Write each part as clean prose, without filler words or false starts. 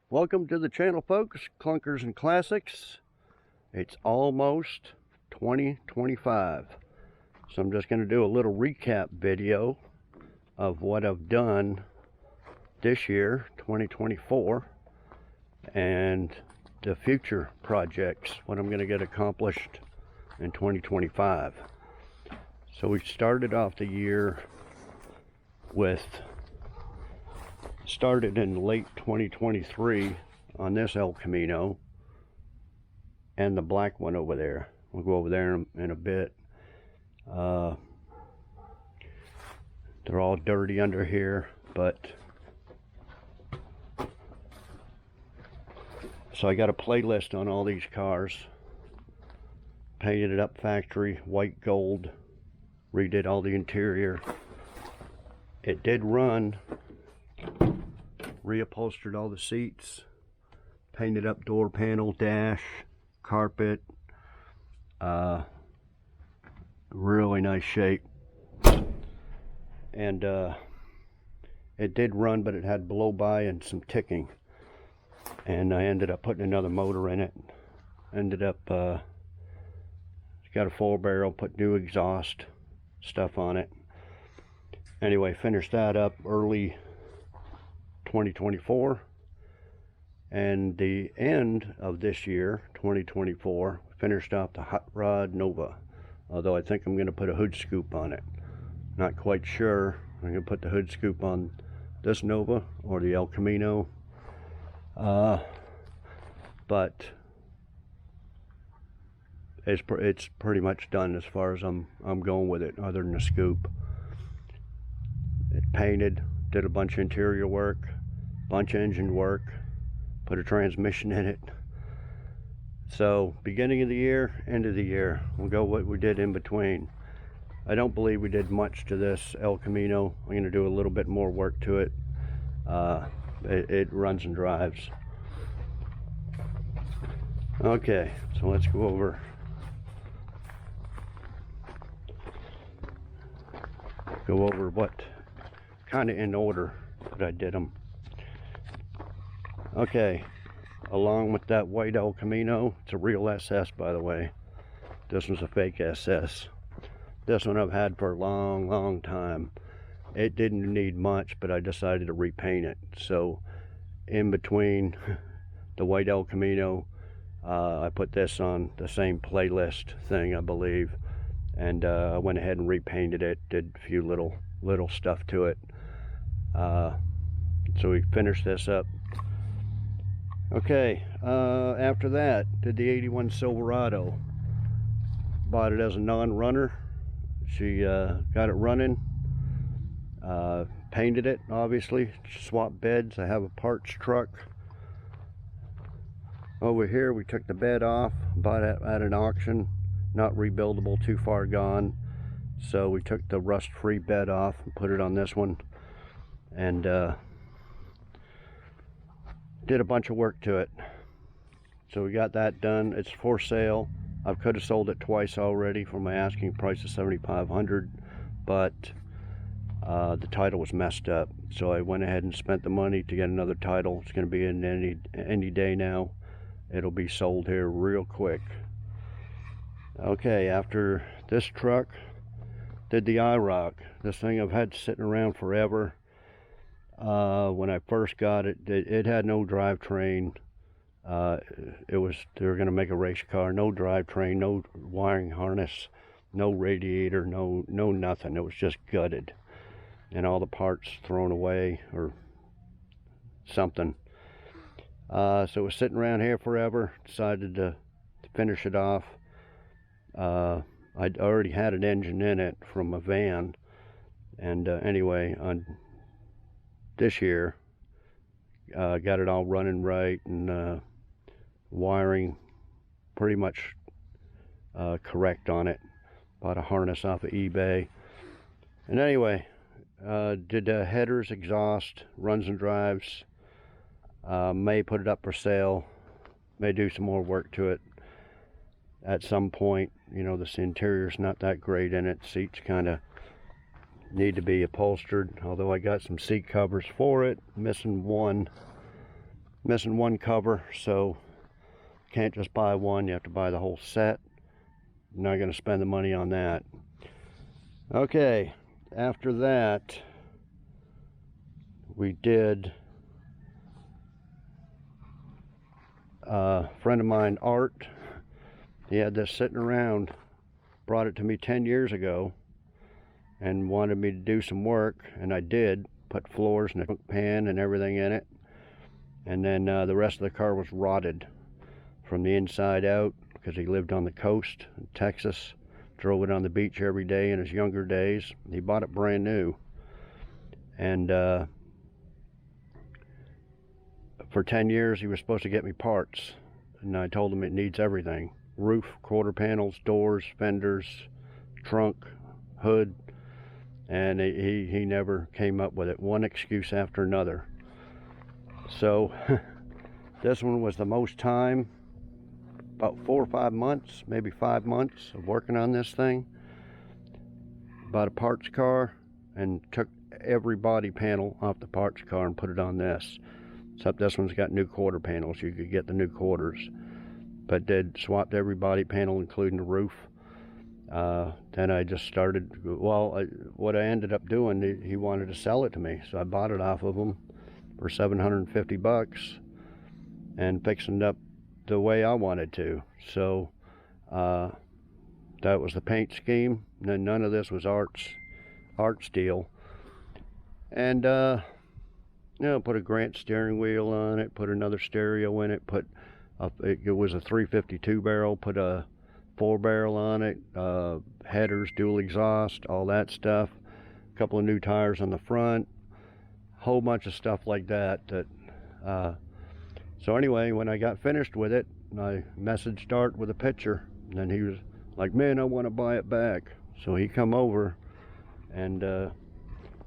Welcome to the channel, folks. Clunkers and Classics. It's almost 2025, so I'm just going to do a little recap video of what I've done this year, 2024, and the future projects, what I'm going to get accomplished in 2025. So we started off the year started in late 2023 on this El Camino and the black one over there. We'll go over there in a bit. They're all dirty under here, but so I got a playlist on all these cars. Painted it up factory, white gold, redid all the interior. It did run. Reupholstered all the seats, painted up door panel, dash, carpet. Really nice shape. And it did run, but it had blow by and some ticking. And I ended up putting another motor in it. Ended up got a 4-barrel, put new exhaust stuff on it. Anyway, finished that up early 2024, and the end of this year, 2024, finished off the Hot Rod Nova, although I think I'm going to put a hood scoop on it. Not quite sure. I'm going to put the hood scoop on this Nova or the El Camino, but it's pretty much done as far as I'm going with it, other than the scoop. It painted, did a bunch of interior work, bunch of engine work, put a transmission in it. So beginning of the year, end of the year, we'll go what we did in between. I don't believe we did much to this El Camino. I'm going to do a little bit more work to it. It runs and drives. Okay, so let's go over what kind of in order that I did them. Okay, along with that white El Camino, it's a real SS, by the way. This one's a fake SS. This one I've had for a long time. It didn't need much, but I decided to repaint it. So in between the white El Camino, I put this on the same playlist thing, I believe, and I went ahead and repainted it, did a few little stuff to it. So we finished this up. Okay, after that, did the 81 Silverado. Bought it as a non-runner. She got it running. Painted it, obviously. Swapped beds. I have a parts truck. Over here, we took the bed off. Bought it at an auction. Not rebuildable, too far gone. So we took the rust-free bed off and put it on this one. And did a bunch of work to it. So we got that done. It's for sale. I could have sold it twice already for my asking price of $7,500, but the title was messed up. So I went ahead and spent the money to get another title. It's going to be in any day now. It'll be sold here real quick. Okay, after this truck, did the iroc. This thing I've had sitting around forever. When I first got it, it had no drivetrain. They were going to make a race car. No drivetrain, no wiring harness, no radiator, no nothing. It was just gutted, and all the parts thrown away or something. So it was sitting around here forever. Decided to finish it off. I'd already had an engine in it from a van, and anyway, on this year, got it all running right, and wiring pretty much correct on it. Bought a harness off of eBay, and anyway, did headers, exhaust, runs and drives. May put it up for sale. May do some more work to it at some point. You know, this interior's not that great in it. Seats kind of need to be upholstered, although I got some seat covers for it. Missing one Missing one cover, so can't just buy one, you have to buy the whole set. I'm not going to spend the money on that. Okay, after that we did a friend of mine, Art, he had this sitting around, brought it to me 10 years ago and wanted me to do some work, and I did. Put floors and a pan and everything in it, and then the rest of the car was rotted from the inside out because he lived on the coast in Texas, drove it on the beach every day in his younger days. He bought it brand new, and for 10 years he was supposed to get me parts, and I told him it needs everything: roof, quarter panels, doors, fenders, trunk, hood, and he never came up with it. One excuse after another. So this one was the most time, about 4 or 5 months, maybe 5 months of working on this thing. Bought a parts car and took every body panel off the parts car and put it on this, except this one's got new quarter panels. You could get the new quarters, but did swapped every body panel including the roof. Then I just started, well, what I ended up doing, he wanted to sell it to me, so I bought it off of him for 750 bucks and fixing it up the way I wanted to. So that was the paint scheme. And then none of this was Art's deal. And you know, put a Grant steering wheel on it, put another stereo in it, it was a 352 barrel, put a 4 barrel on it, headers, dual exhaust, all that stuff, a couple of new tires on the front, whole bunch of stuff like that. So anyway, when I got finished with it, I messaged Art with a picture, and then he was like, man, I want to buy it back. So he come over, and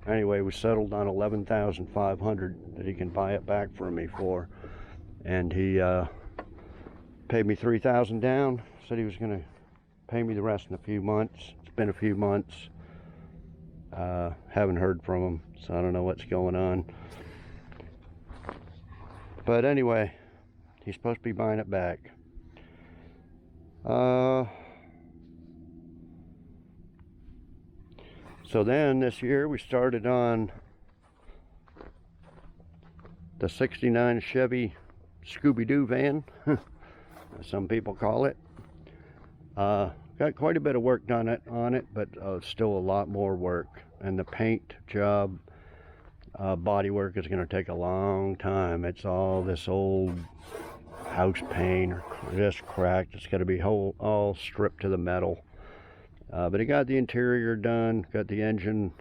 anyway, we settled on $11,500 that he can buy it back for me for, and he paid me $3,000 down. Said he was going to pay me the rest in a few months. It's been a few months. Haven't heard from him, so I don't know what's going on. But anyway, he's supposed to be buying it back. So then this year we started on the '69 Chevy Scooby-Doo van, as some people call it. Got quite a bit of work done on it, but still a lot more work. And the paint job, body work, is going to take a long time. It's all this old house paint, or just cracked. It's got to be all stripped to the metal. But it got the interior done, got the engine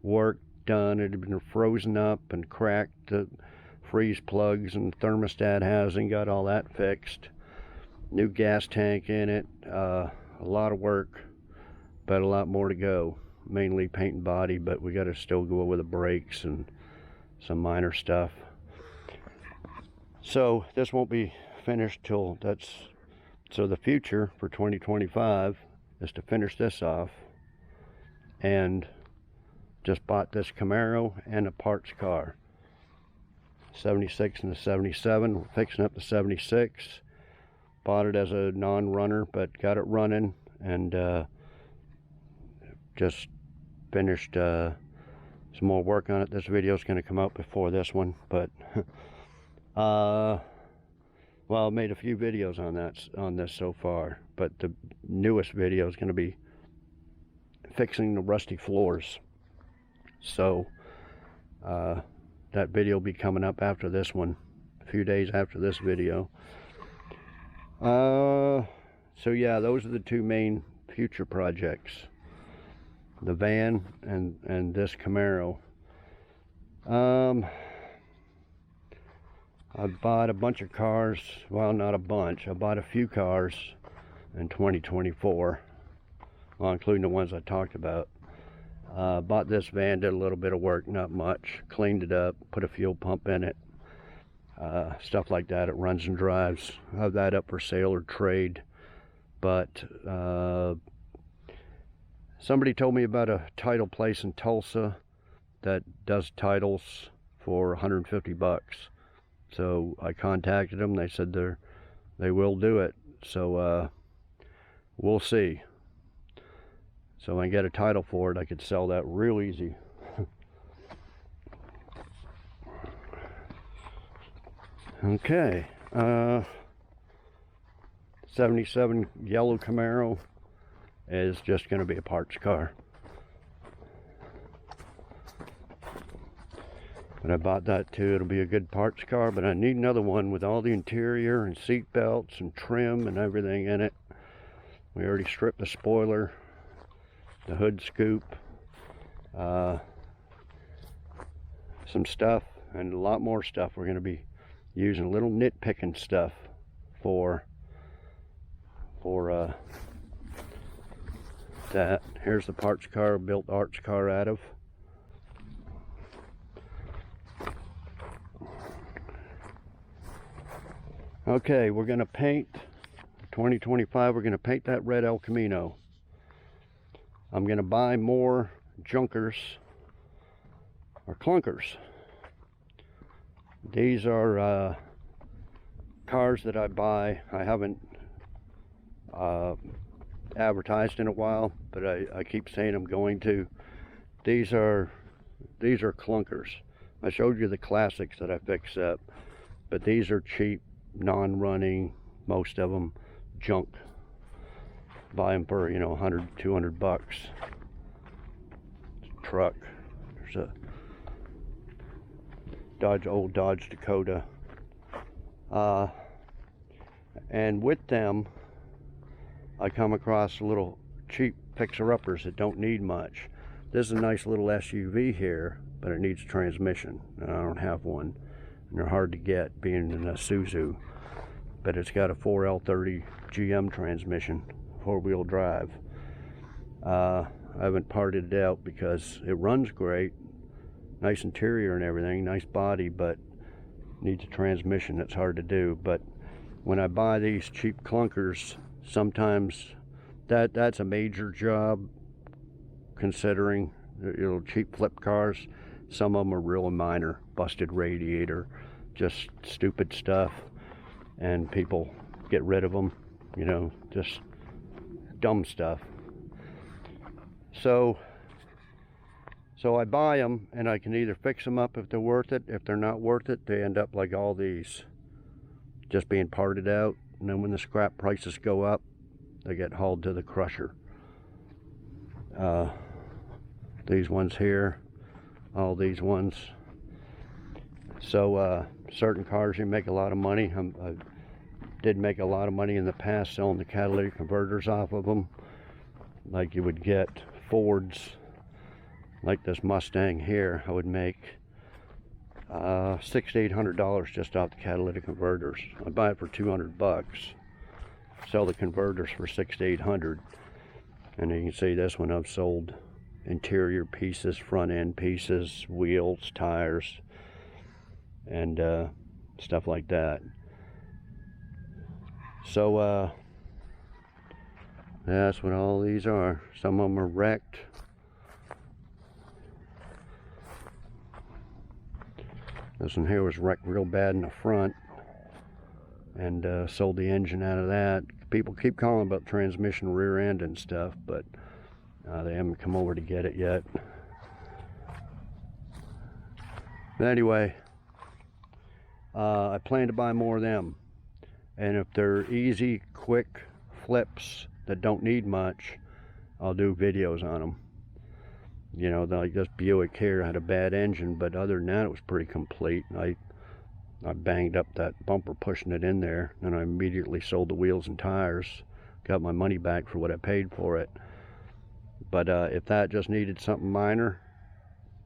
work done. It had been frozen up and cracked. The freeze plugs and thermostat housing, got all that fixed. New gas tank in it. A lot of work, but a lot more to go. Mainly paint and body, but we got to still go over the brakes and some minor stuff. So this won't be finished till so the future for 2025 is to finish this off, and just bought this Camaro and a parts car, 76 and the 77. We're fixing up the 76. Bought it as a non-runner, but got it running, and just finished some more work on it. This video is going to come out before this one, but well, I made a few videos on this so far, but the newest video is going to be fixing the rusty floors. So that video will be coming up after this one, a few days after this video. So yeah, those are the two main future projects: the van and this Camaro. I bought a bunch of cars. Well, not a bunch. I bought a few cars in 2024, well, including the ones I talked about. Bought this van, did a little bit of work, not much. Cleaned it up, put a fuel pump in it, stuff like that. It runs and drives. I have that up for sale or trade. But somebody told me about a title place in Tulsa that does titles for 150 bucks. So I contacted them. They said they will do it. So we'll see. So when I get a title for it, I could sell that real easy. Okay, 77 yellow Camaro is just going to be a parts car. But I bought that too. It'll be a good parts car, but I need another one with all the interior and seat belts and trim and everything in it. We already stripped the spoiler, the hood scoop, some stuff, and a lot more stuff. We're going to be using a little nitpicking stuff for that. Here's the parts car, built arch car out of. Okay, we're going to paint 2025. We're going to paint that red El Camino. I'm going to buy more junkers or clunkers. These are cars that I buy. I haven't advertised in a while, but I keep saying I'm going to. These are clunkers. I showed you the classics that I fixed up, but these are cheap, non-running, most of them junk. Buy them for, you know, 100, 200 bucks. Truck. There's a old Dodge Dakota. And with them, I come across little cheap fixer-uppers that don't need much. This is a nice little SUV here, but it needs a transmission, and I don't have one. And they're hard to get, being in a Isuzu. But it's got a 4L30 GM transmission, four-wheel drive. I haven't parted it out because it runs great, nice interior and everything, nice body, but needs a transmission. That's hard to do. But when I buy these cheap clunkers, sometimes that's a major job, considering, you know, cheap flip cars. Some of them are real minor, busted radiator, just stupid stuff, and people get rid of them, you know, just dumb stuff. So I buy them, and I can either fix them up if they're worth it. If they're not worth it, they end up like all these, just being parted out. And then when the scrap prices go up, they get hauled to the crusher. These ones here, all these ones. So certain cars, you make a lot of money. I did make a lot of money in the past selling the catalytic converters off of them. Like you would get Fords, like this Mustang here, I would make $600 to $800 just off the catalytic converters. I buy it for 200 bucks, sell the converters for $600 to $800. And you can see this one I've sold interior pieces, front end pieces, wheels, tires, and stuff like that. So that's what all these are. Some of them are wrecked. This one here was wrecked real bad in the front, and sold the engine out of that. People keep calling about transmission, rear end and stuff, but they haven't come over to get it yet. But anyway, I plan to buy more of them, and if they're easy, quick flips that don't need much, I'll do videos on them. You know, like this Buick here had a bad engine, but other than that, it was pretty complete. I banged up that bumper pushing it in there, and I immediately sold the wheels and tires, got my money back for what I paid for it. But if that just needed something minor,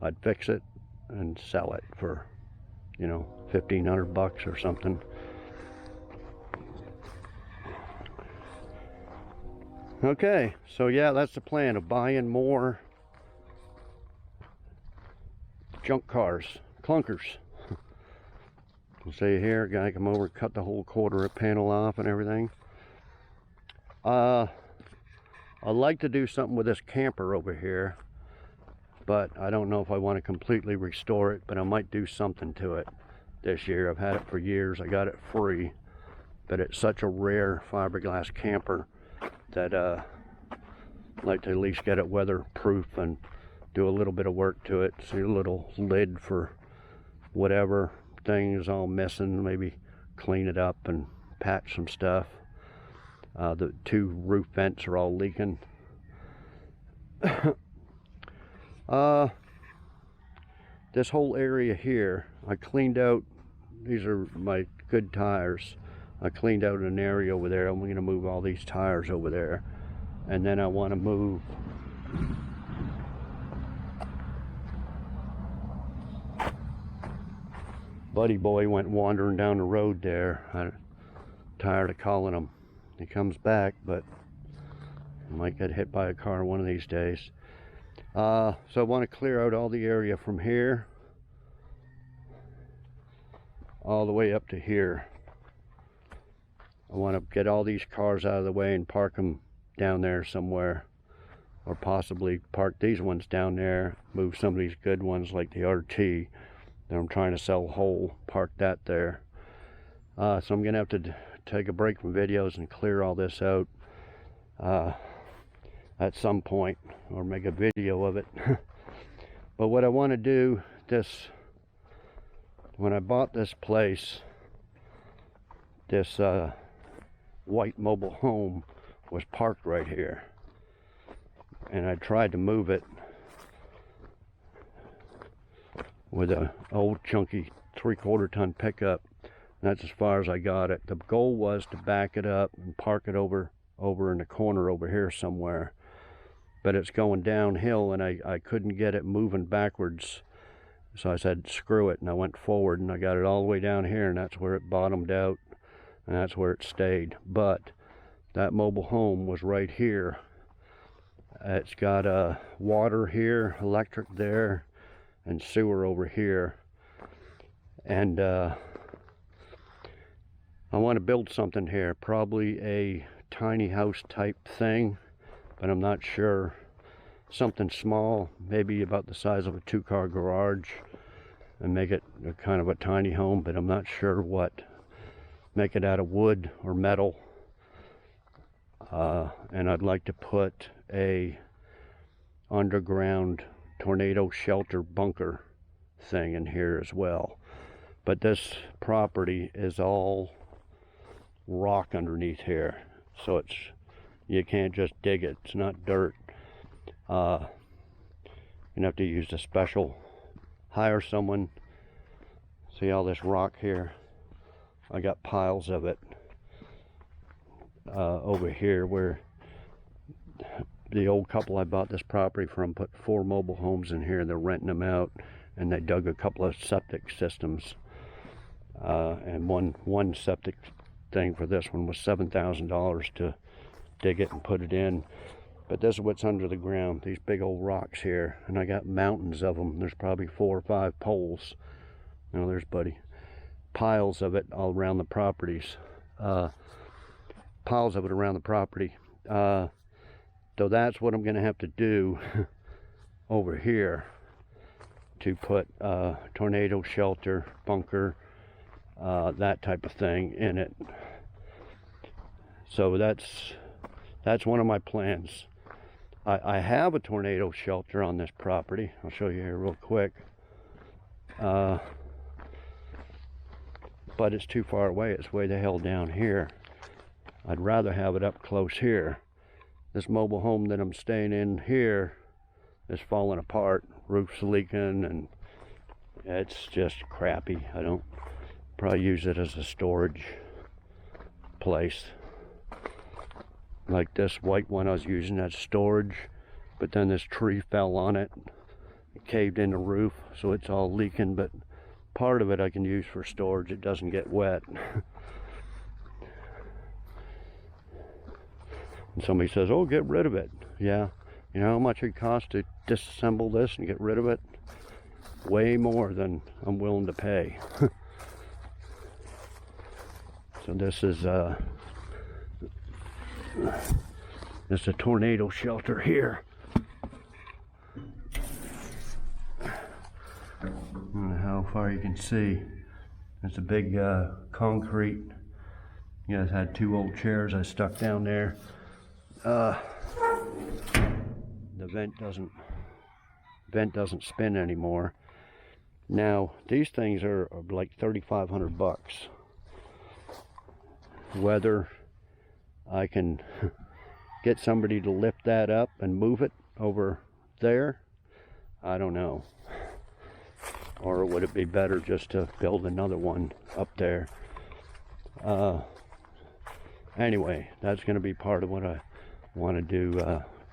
I'd fix it and sell it for, you know, 1,500 bucks or something. Okay, so yeah, that's the plan of buying more junk cars, clunkers. You see here, guy come over, cut the whole quarter panel off and everything. I'd like to do something with this camper over here, but I don't know if I want to completely restore it, but I might do something to it. this year. I've had it for years. I got it free, but it's such a rare fiberglass camper that I'd like to at least get it weatherproof and do a little bit of work to it. See a little lid for whatever things all missing, maybe clean it up and patch some stuff. The 2 roof vents are all leaking. This whole area here, I cleaned out. These are my good tires. I cleaned out an area over there. I'm going to move all these tires over there, and then I want to move Buddy Boy went wandering down the road there. I'm tired of calling him. He comes back, but I might get hit by a car one of these days. So I want to clear out all the area from here all the way up to here. I want to get all these cars out of the way and park them down there somewhere, or possibly park these ones down there, move some of these good ones like the RT that I'm trying to sell whole, park that there. So I'm gonna have to take a break from videos and clear all this out at some point, or make a video of it. But what I want to do, when I bought this place, this white mobile home was parked right here, and I tried to move it with an old chunky 3/4 ton pickup. That's as far as I got it. The goal was to back it up and park it over in the corner over here somewhere, but it's going downhill and I couldn't get it moving backwards. So I said screw it, and I went forward, and I got it all the way down here, and that's where it bottomed out, and that's where it stayed. But that mobile home was right here. It's got water here, electric there, and sewer over here. And I want to build something here, probably a tiny house type thing, but I'm not sure. Something small, maybe about the size of a 2-car garage, and make it a kind of a tiny home, but I'm not sure what. Make it out of wood or metal. And I'd like to put a underground tornado shelter bunker thing in here as well. But this property is all rock underneath here, so you can't just dig it. It's not dirt. You have to use a special, hire someone. See all this rock here? I got piles of it over here where the old couple I bought this property from put 4 mobile homes in here. They're renting them out, and they dug a couple of septic systems, and one septic thing for this one was $7,000 to dig it and put it in. But this is what's under the ground, these big old rocks here, and I got mountains of them. There's probably 4 or 5 poles. Oh, there's Buddy. Piles of it all around the properties. Piles of it around the property. So that's what I'm going to have to do over here to put tornado shelter, bunker, that type of thing in it. So that's one of my plans. I have a tornado shelter on this property. I'll show you here real quick. But it's too far away. It's way the hell down here. I'd rather have it up close here. This mobile home that I'm staying in here is falling apart. Roof's leaking, and it's just crappy. I don't probably use it as a storage place. Like this white one I was using as storage, but then this tree fell on it. It caved in the roof, so it's all leaking, but part of it I can use for storage. It doesn't get wet. And somebody says, oh, get rid of it. Yeah, you know how much it costs to disassemble this and get rid of it? Way more than I'm willing to pay. So this is a tornado shelter here. I don't know how far you can see. It's a big concrete. You guys had 2 old chairs I stuck down there. The vent doesn't spin anymore. Now these things are like 3,500 bucks. Whether I can get somebody to lift that up and move it over there, I don't know. Or would it be better just to build another one up there? Anyway, that's going to be part of what I want to do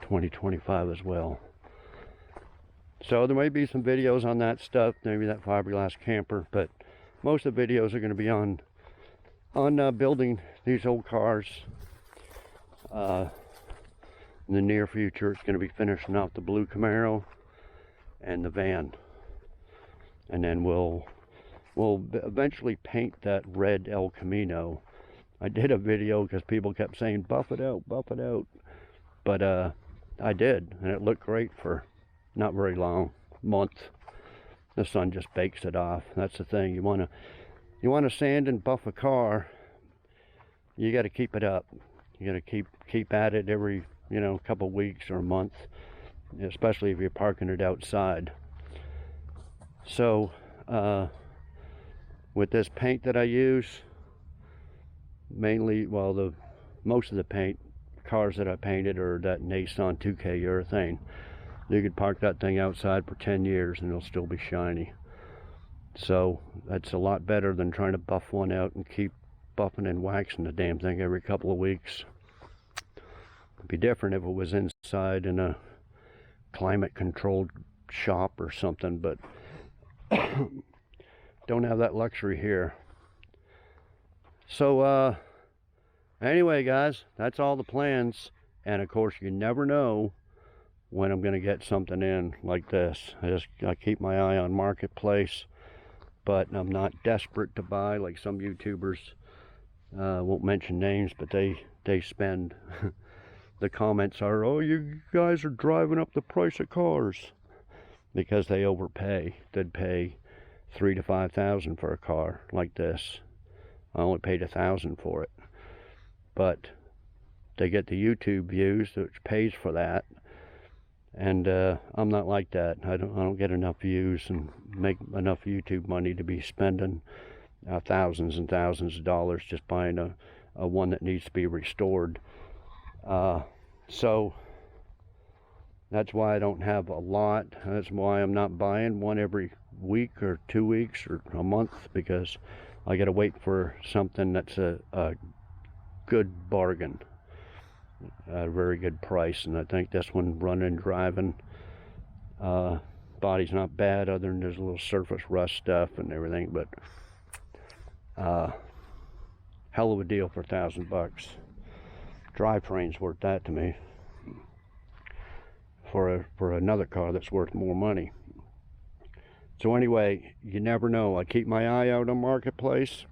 2025 as well. So there may be some videos on that stuff, maybe that fiberglass camper, but most of the videos are going to be on building these old cars. In the near future, it's going to be finishing off the blue Camaro and the van, and then we'll eventually paint that red El Camino. I did a video because people kept saying buff it out, but I did, and it looked great for not very long, month. The sun just bakes it off. That's the thing. You want to sand and buff a car, you got to keep it up. You got to keep at it every couple of weeks or a month, especially if you're parking it outside. So with this paint that I use, mainly, well, most of the paint cars that I painted are that Nissan 2K urethane. You could park that thing outside for 10 years and it'll still be shiny. So that's a lot better than trying to buff one out and keep buffing and waxing the damn thing every couple of weeks. It'd be different if it was inside in a climate controlled shop or something, but don't have that luxury here. So anyway, guys, that's all the plans, and of course you never know when I'm going to get something in like this. I keep my eye on Marketplace, but I'm not desperate to buy like some YouTubers. Won't mention names, but they spend the comments are, oh, you guys are driving up the price of cars, because they overpay. They'd pay $3,000 to $5,000 for a car like this. I only paid $1,000 for it, but they get the YouTube views, which pays for that. And I'm not like that. I don't get enough views and make enough YouTube money to be spending thousands and thousands of dollars just buying a one that needs to be restored. So that's why I don't have a lot. That's why I'm not buying one every week or 2 weeks or a month, because I got to wait for something that's a good bargain at a very good price. And I think this one, running, driving, body's not bad, other than there's a little surface rust stuff and everything, but hell of a deal for $1,000. Drivetrain's worth that to me for another car that's worth more money. So anyway, you never know. I keep my eye out on Marketplace,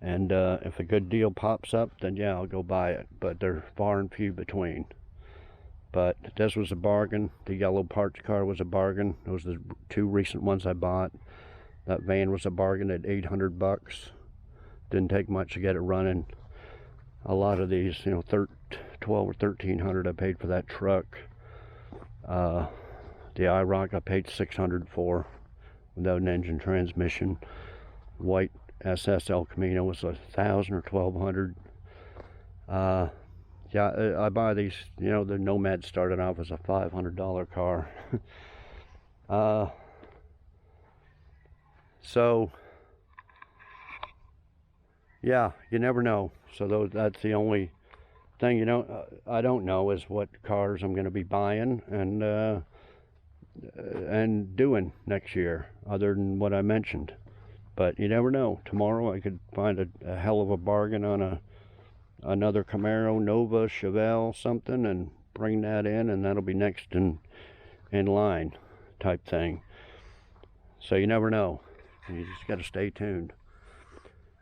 and if a good deal pops up, then yeah, I'll go buy it, but they're far and few between. But this was a bargain. The yellow parts car was a bargain. Those are the 2 recent ones I bought. That van was a bargain at $800. Didn't take much to get it running. A lot of these, $1,200 or $1,300 I paid for that truck. The iroc I paid $600 for, without an engine transmission. White SS El Camino was $1,000 or $1,200. Yeah, I buy these. The Nomad started off as a $500 car. So yeah, you never know. So that's the only thing I don't know, is what cars I'm going to be buying and doing next year, other than what I mentioned. But you never know. Tomorrow I could find a hell of a bargain on another Camaro, Nova, Chevelle, something, and bring that in, and that'll be next in line type thing. So you never know. You just got to stay tuned.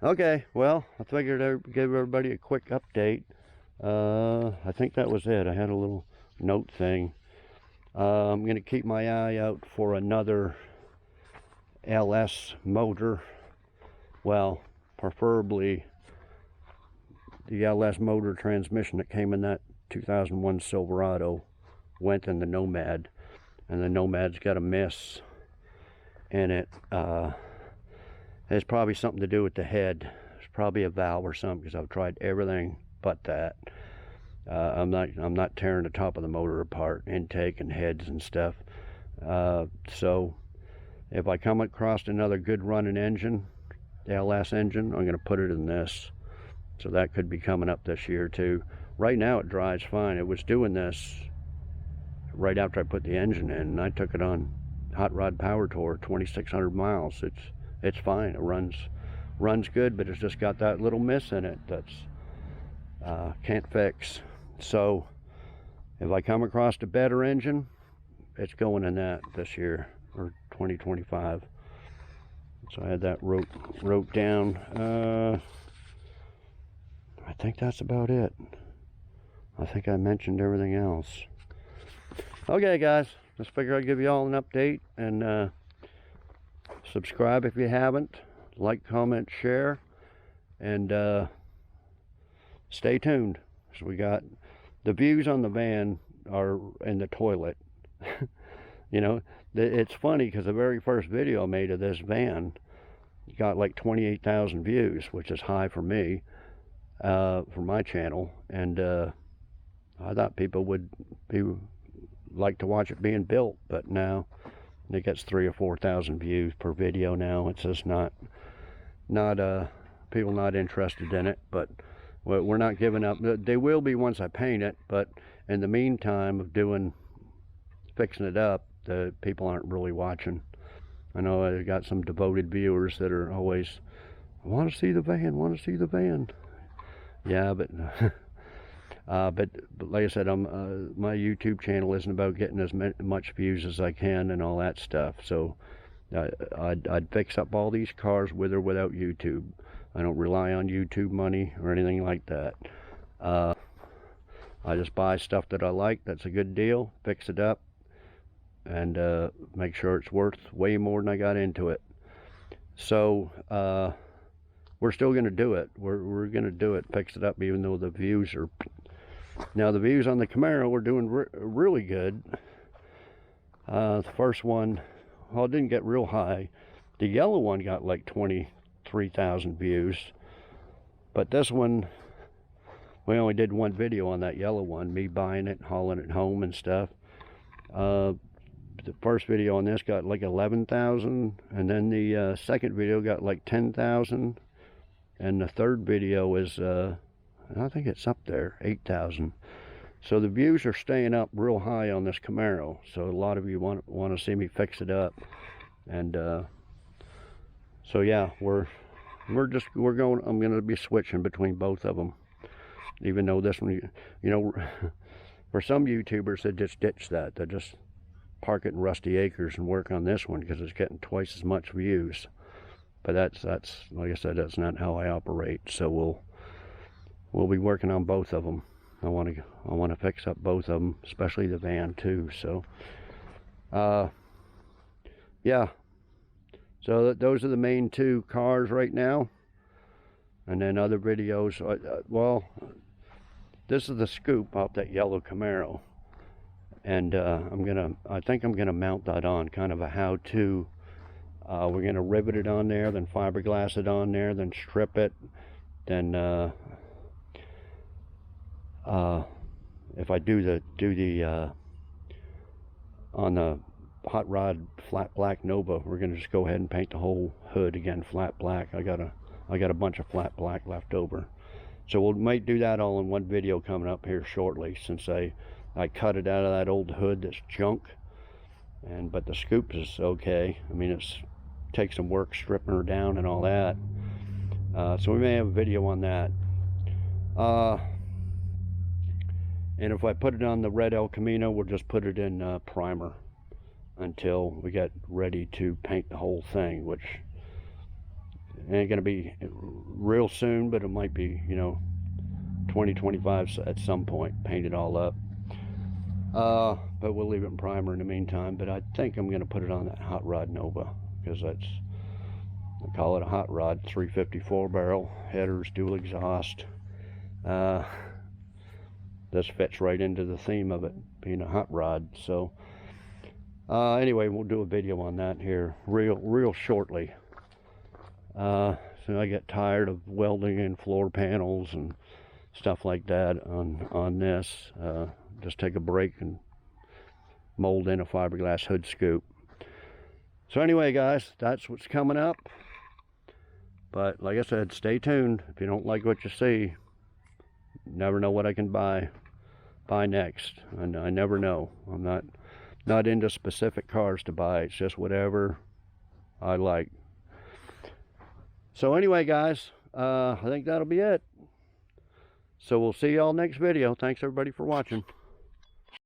Okay, well, I figured I'd give everybody a quick update. I think that was it. I had a little note thing. I'm going to keep my eye out for another LS motor Well, preferably the LS motor transmission that came in that 2001 Silverado went in the Nomad, and the Nomad's got a miss in it. It's probably something to do with the head. It's probably a valve or something, because I've tried everything but that. I'm not tearing the top of the motor apart, intake and heads and stuff. So if I come across another good running engine, the LS engine, I'm going to put it in this. So that could be coming up this year too. Right now it drives fine. It was doing this right after I put the engine in, and I took it on Hot Rod Power Tour, 2,600 miles. It's fine. It runs good, but it's just got that little miss in it that's can't fix. So if I come across a better engine, it's going in that this year, or 2025. So I had that wrote down. I think that's about it. I think I mentioned everything else. Okay, guys, just figure I'd give you all an update, and subscribe if you haven't. Like, comment, share, and stay tuned. So we got the views on the van are in the toilet. You know, it's funny because the very first video I made of this van got like 28,000 views, which is high for me, for my channel, and I thought people would like to watch it being built, but now it gets 3,000 or 4,000 views per video now. It's just not people not interested in it, but we're not giving up. They will be once I paint it, but in the meantime of fixing it up, the people aren't really watching. I know I got some devoted viewers that are always, I want to see the van, want to see the van. Yeah, but but like I said, my YouTube channel isn't about getting as much views as I can and all that stuff. So I'd fix up all these cars with or without YouTube. I don't rely on YouTube money or anything like that. I just buy stuff that I like, that's a good deal, fix it up, and make sure it's worth way more than I got into it. So we're still going to do it. We're going to do it, fix it up, even though the views are... Now the views on the Camaro were doing really good. The first one, well, it didn't get real high. The yellow one got like 23,000 views. But this one, we only did one video on that yellow one, me buying it, hauling it home and stuff. The first video on this got like 11,000, and then the second video got like 10,000, and the third video is I think it's up there, 8,000. So the views are staying up real high on this Camaro. So a lot of you want to see me fix it up, and so yeah, we're going. I'm going to be switching between both of them, even though this one, you know, for some YouTubers they just ditch that. They just park it in Rusty Acres and work on this one because it's getting twice as much views. But that's like I said, that's not how I operate. So we'll be working on both of them. I want to fix up both of them, especially the van too. So yeah, so those are the main two cars right now. And then other videos, well, this is the scoop off that yellow Camaro, and I think I'm gonna mount that on, kind of a how-to. We're gonna rivet it on there, then fiberglass it on there, then strip it, then if I do the on the Hot Rod flat black Nova, we're gonna just go ahead and paint the whole hood again flat black. I got a bunch of flat black left over, so we might do that all in one video coming up here shortly, since I cut it out of that old hood that's junk. But the scoop is okay. I mean, it's takes some work stripping her down and all that. So we may have a video on that. And if I put it on the red El Camino, we'll just put it in primer until we get ready to paint the whole thing, which ain't gonna be real soon, but it might be, you know, 2025 at some point, paint it all up. But we'll leave it in primer in the meantime. But I think I'm gonna put it on that Hot Rod Nova, because I call it a hot rod. 354 barrel, headers, dual exhaust. This fits right into the theme of it being a hot rod. So anyway, we'll do a video on that here real shortly. So I get tired of welding in floor panels and stuff like that on this. Just take a break and mold in a fiberglass hood scoop. So anyway, guys, that's what's coming up. But like I said, stay tuned. If you don't like what you see, never know what I can buy next. And I never know. I'm not into specific cars to buy. It's just whatever I like. So anyway, guys, I think that'll be it. So we'll see y'all next video. Thanks everybody for watching.